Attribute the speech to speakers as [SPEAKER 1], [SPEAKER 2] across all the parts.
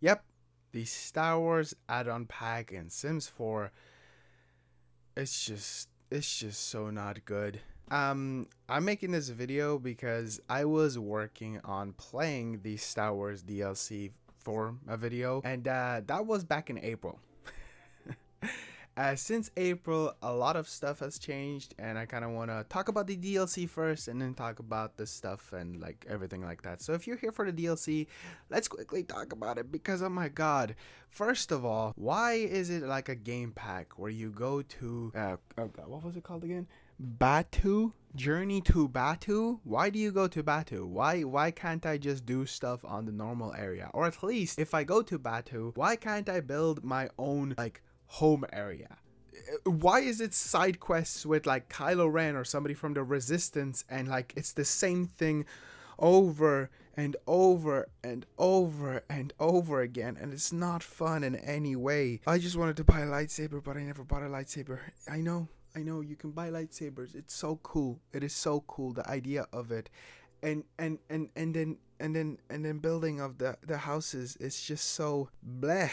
[SPEAKER 1] Yep, the Star Wars add-on pack in Sims 4. It's just so not good. I'm making this video because I was working on playing the Star Wars DLC for a video, and that was back in April. Since April, a lot of stuff has changed, and I kind of want to talk about the DLC first and then talk about the stuff and like everything like that. So if you're here for the DLC, let's quickly talk about it because, oh my god. First of all, why is it like a game pack where you go to, oh god, what was it called again? Batu? Journey to Batu? Why do you go to Batu? Why can't I just do stuff on the normal area? Or at least if I go to Batu, why can't I build my own like home area? Why is it side quests with like Kylo Ren or somebody from the Resistance, and like it's the same thing over and over and over and over again, and it's not fun in any way. I just wanted to buy a lightsaber, but I never bought a lightsaber. I know you can buy lightsabers. It's so cool. It is so cool, the idea of it. And then building of the houses is just so bleh.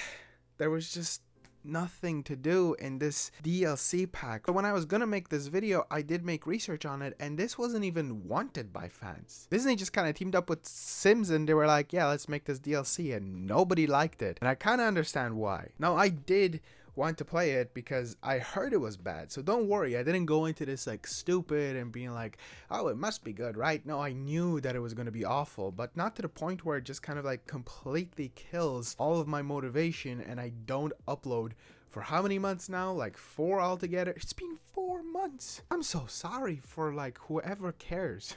[SPEAKER 1] There was just nothing to do in this DLC pack. But when I was gonna make this video, I did make research on it, and this wasn't even wanted by fans. Disney just kind of teamed up with Sims and they were like, yeah, let's make this DLC, and nobody liked it. And I kind of understand why. Now, I did want to play it because I heard it was bad, so don't worry, I didn't go into this like stupid and being like, oh, it must be good, right? No, I knew that it was going to be awful, but not to the point where it just kind of like completely kills all of my motivation, and I don't upload for how many months now? Like 4 altogether. It's been 4 months. I'm so sorry for like whoever cares.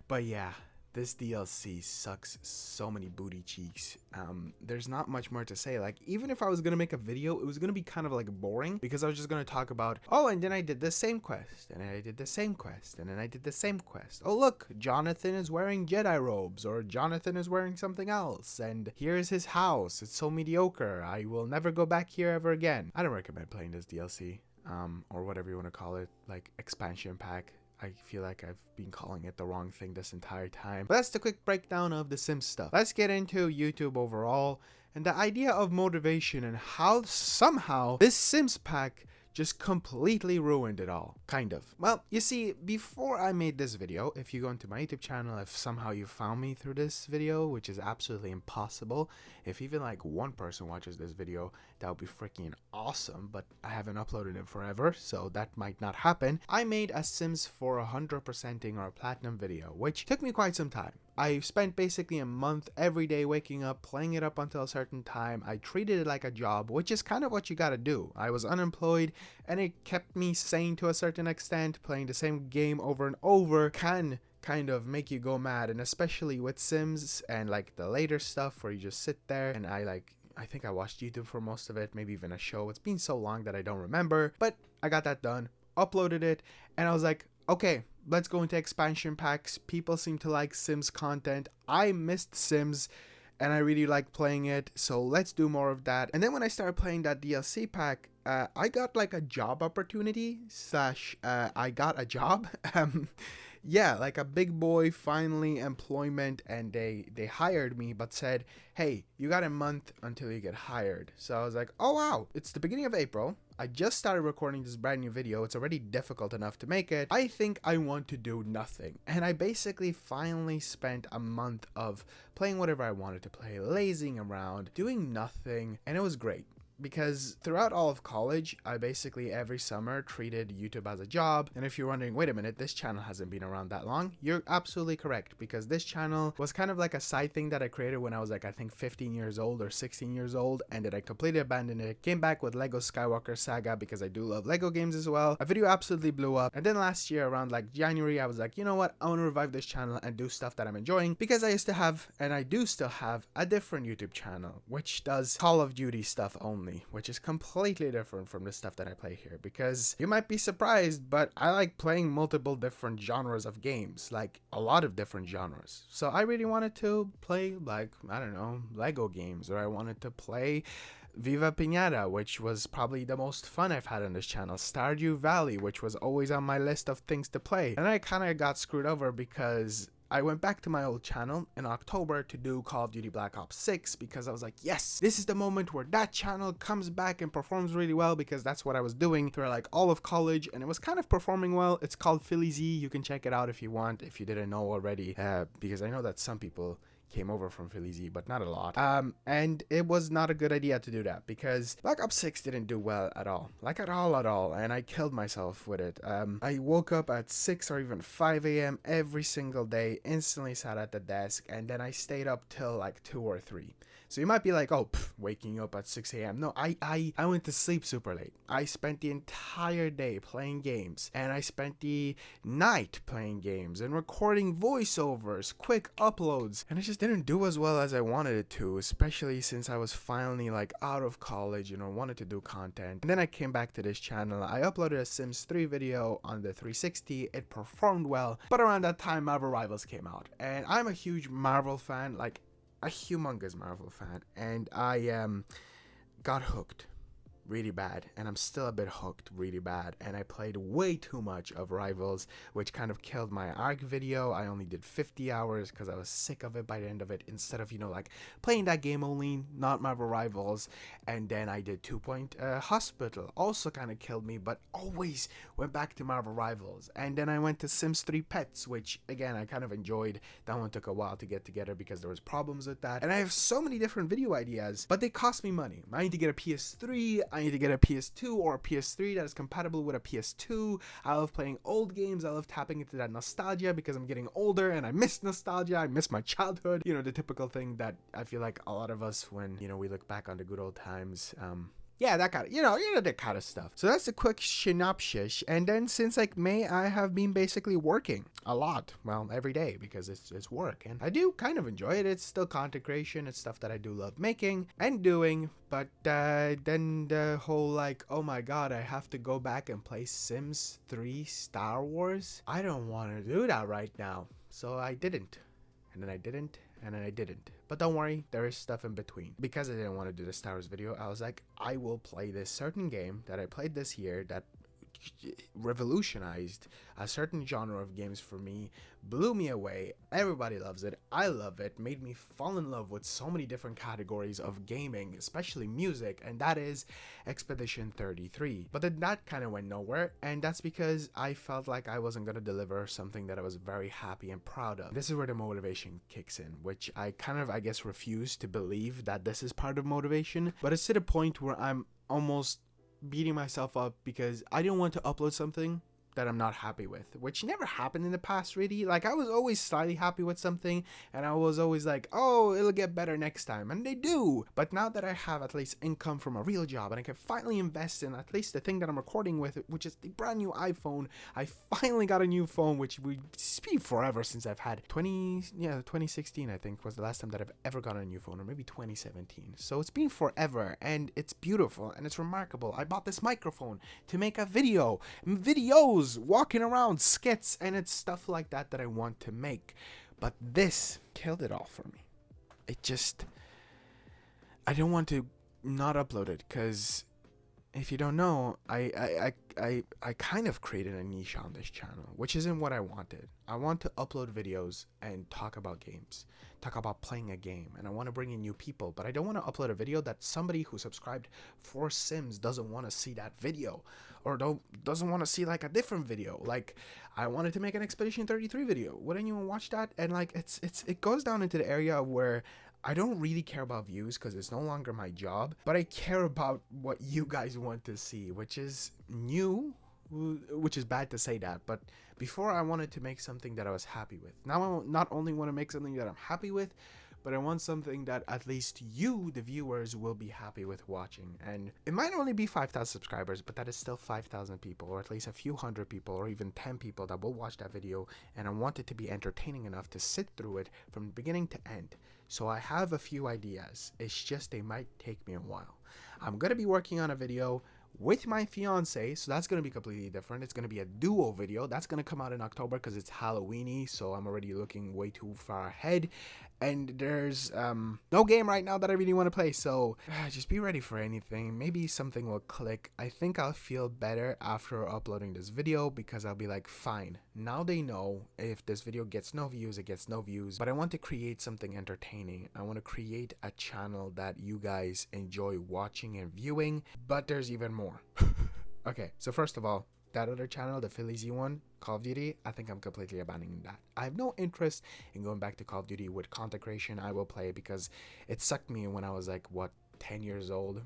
[SPEAKER 1] But yeah, this DLC sucks so many booty cheeks. There's not much more to say. Like, even if I was gonna make a video, it was gonna be kind of like boring because I was just gonna talk about, oh, and then I did the same quest, and then I did the same quest, and then I did the same quest. Oh, look, Jonathan is wearing Jedi robes, or Jonathan is wearing something else, and here's his house. It's so mediocre. I will never go back here ever again. I don't recommend playing this DLC, or whatever you want to call it, like expansion pack. I feel like I've been calling it the wrong thing this entire time. But that's the quick breakdown of the Sims stuff. Let's get into YouTube overall and the idea of motivation and how somehow this Sims pack just completely ruined it all. Kind of. Well, you see, before I made this video, if you go into my YouTube channel, if somehow you found me through this video, which is absolutely impossible, if even like one person watches this video, that would be freaking awesome, but I haven't uploaded it forever, so that might not happen. I made a Sims for 100%ing or a platinum video, which took me quite some time. I spent basically a month every day waking up, playing it up until a certain time. I treated it like a job, which is kind of what you gotta do. I was unemployed, and it kept me sane to a certain extent. Playing the same game over and over can kind of make you go mad, and especially with Sims and like the later stuff where you just sit there, and I think I watched YouTube for most of it, maybe even a show. It's been so long that I don't remember, but I got that done, uploaded it, and I was like, okay, let's go into expansion packs. People seem to like Sims content. I missed Sims and I really liked playing it, so let's do more of that. And then when I started playing that DLC pack, I got like a job opportunity slash I got a job. Yeah, like a big boy finally employment, and they hired me but said, hey, you got a month until you get hired. So I was like, oh wow, it's the beginning of April. I just started recording this brand new video. It's already difficult enough to make it. I think I want to do nothing. And I basically finally spent a month of playing whatever I wanted to play, lazing around, doing nothing, and it was great. Because throughout all of college, I basically every summer treated YouTube as a job. And if you're wondering, wait a minute, this channel hasn't been around that long, you're absolutely correct, because this channel was kind of like a side thing that I created when I was like, I think 15 years old or 16 years old, and then I completely abandoned it. Came back with Lego Skywalker Saga because I do love Lego games as well. A video absolutely blew up. And then last year around like January, I was like, you know what, I want to revive this channel and do stuff that I'm enjoying, because I used to have, and I do still have, a different YouTube channel which does Call of Duty stuff only, which is completely different from the stuff that I play here, because you might be surprised, but I like playing multiple different genres of games, like a lot of different genres. So I really wanted to play, like, I don't know, Lego games, or I wanted to play Viva Pinata, which was probably the most fun I've had on this channel. Stardew Valley, which was always on my list of things to play. And I kind of got screwed over because I went back to my old channel in October to do Call of Duty Black Ops 6 because I was like, yes, this is the moment where that channel comes back and performs really well, because that's what I was doing through like all of college, and it was kind of performing well. It's called Fili Zi. You can check it out if you want, if you didn't know already, because I know that some people came over from Fili Zi, but not a lot. And it was not a good idea to do that because Black Ops 6 didn't do well at all. Like at all. And I killed myself with it. I woke up at 6 or even 5 a.m. every single day, instantly sat at the desk, and then I stayed up till like 2 or 3. So you might be like, oh, waking up at 6 a.m. No, I went to sleep super late. I spent the entire day playing games, and I spent the night playing games and recording voiceovers, quick uploads, and it just didn't do as well as I wanted it to, especially since I was finally like out of college, you know, wanted to do content. And then I came back to this channel. I uploaded a Sims 3 video on the 360. It performed well, but around that time Marvel Rivals came out, and I'm a huge Marvel fan, like a humongous Marvel fan, and I got hooked really bad, and I'm still a bit hooked really bad, and I played way too much of Rivals, which kind of killed my ARC video. I only did 50 hours because I was sick of it by the end of it, instead of, you know, like playing that game only, not Marvel Rivals. And then I did 2 Point Hospital, also kind of killed me, but always went back to Marvel Rivals. And then I went to Sims 3 Pets, which again I kind of enjoyed. That one took a while to get together because there was problems with that, and I have so many different video ideas, but they cost me money. I need to get a PS3, I need to get a PS2 or a PS3 that is compatible with a PS2. I love playing old games. I love tapping into that nostalgia because I'm getting older and I miss nostalgia. I miss my childhood. You know, the typical thing that I feel like a lot of us, when, you know, we look back on the good old times, yeah, that kind of, you know, that kind of stuff. So that's a quick synopsis. And then since like May, I have been basically working a lot. Well, every day, because it's work. And I do kind of enjoy it. It's still content creation. It's stuff that I do love making and doing. But then the whole like, oh my god, I have to go back and play Sims 3 Star Wars. I don't want to do that right now. So I didn't. And then I didn't. And then I didn't. But don't worry, there is stuff in between. Because I didn't want to do the Star Wars video, I was like, I will play this certain game that I played this year that revolutionized a certain genre of games for me, blew me away. Everybody loves it. I love it. Made me fall in love with so many different categories of gaming, especially music, and that is Expedition 33. But then that kind of went nowhere, and that's because I felt like I wasn't going to deliver something that I was very happy and proud of. This is where the motivation kicks in, which I kind of, I guess, refuse to believe that this is part of motivation, but it's to the point where I'm almost beating myself up because I didn't want to upload something that I'm not happy with, which never happened in the past really. Like I was always slightly happy with something, and I was always like, oh, it'll get better next time, and they do. But now that I have at least income from a real job, and I can finally invest in at least the thing that I'm recording with, which is the brand new iPhone. I finally got a new phone, which it's been forever since I've had 2016 I think was the last time that I've ever gotten a new phone, or maybe 2017. So it's been forever, and it's beautiful and it's remarkable. I bought this microphone to make a videos, walking around, skits, and it's stuff like that that I want to make. But this killed it all for me. I don't want to not upload it, because if you don't know, I kind of created a niche on this channel, which isn't what I wanted. I want to upload videos and talk about games, talk about playing a game, and I want to bring in new people, but I don't want to upload a video that somebody who subscribed for Sims doesn't want to see that video, or doesn't want to see like a different video. Like I wanted to make an Expedition 33 video. Would anyone watch that? And like it goes down into the area where I don't really care about views because it's no longer my job, but I care about what you guys want to see, which is new, which is bad to say that, but before I wanted to make something that I was happy with. Now I not only want to make something that I'm happy with, but I want something that at least you, the viewers, will be happy with watching. And it might only be 5,000 subscribers, but that is still 5,000 people, or at least a few hundred people, or even 10 people that will watch that video, and I want it to be entertaining enough to sit through it from beginning to end. So I have a few ideas. It's just they might take me a while. I'm going to be working on a video with my fiance, so that's going to be completely different. It's going to be a duo video. That's going to come out in October because it's Halloweeny, so I'm already looking way too far ahead. and there's no game right now that I really want to play, so just be ready for anything. Maybe something will click. I think I'll feel better after uploading this video, because I'll be like, fine, now they know if this video gets no views, it gets no views, but I want to create something entertaining. I want to create a channel that you guys enjoy watching and viewing, but there's even more. Okay, so first of all, that other channel, the Fili Zi one, Call of Duty, I think I'm completely abandoning that. I have no interest in going back to Call of Duty with content creation. I will play because it sucked me when I was like, what, 10 years old,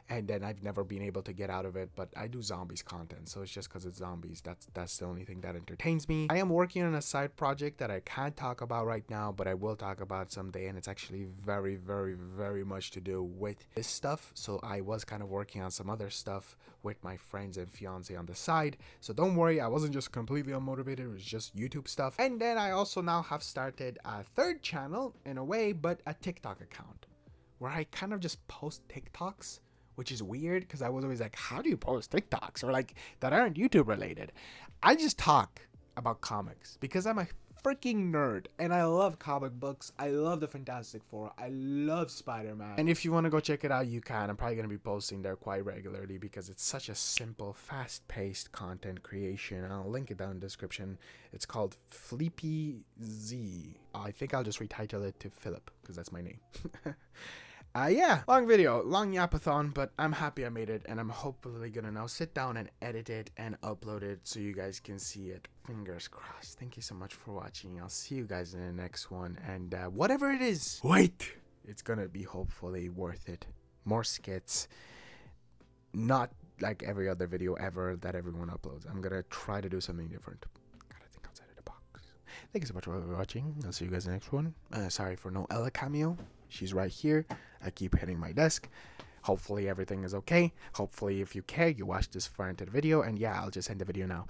[SPEAKER 1] and then I've never been able to get out of it. But I do zombies content, so it's just because it's zombies. That's the only thing that entertains me. I am working on a side project that I can't talk about right now, but I will talk about someday, and it's actually very, very, very much to do with this stuff. So I was kind of working on some other stuff with my friends and fiance on the side, so don't worry, I wasn't just completely unmotivated. It was just YouTube stuff. And then I also now have started a third channel in a way, but a TikTok account, where I kind of just post TikToks, which is weird because I was always like, how do you post TikToks or like that aren't YouTube related? I just talk about comics because I'm a freaking nerd and I love comic books. I love the Fantastic Four. I love Spider-Man. And if you want to go check it out, you can. I'm probably going to be posting there quite regularly because it's such a simple, fast-paced content creation. I'll link it down in the description. It's called Fili Zi. I think I'll just retitle it to Philip because that's my name. Yeah, long video, long yapathon, but I'm happy I made it, and I'm hopefully gonna now sit down and edit it and upload it so you guys can see it. Fingers crossed. Thank you so much for watching. I'll see you guys in the next one, and whatever it is, wait, it's gonna be hopefully worth it. More skits, not like every other video ever that everyone uploads. I'm gonna try to do something different. Gotta think outside of the box. Thank you so much for watching. I'll see you guys in the next one. Sorry for no Ella cameo. She's right here. I keep hitting my desk. Hopefully everything is okay. Hopefully if you care, you watch this far into the video. And yeah, I'll just end the video now.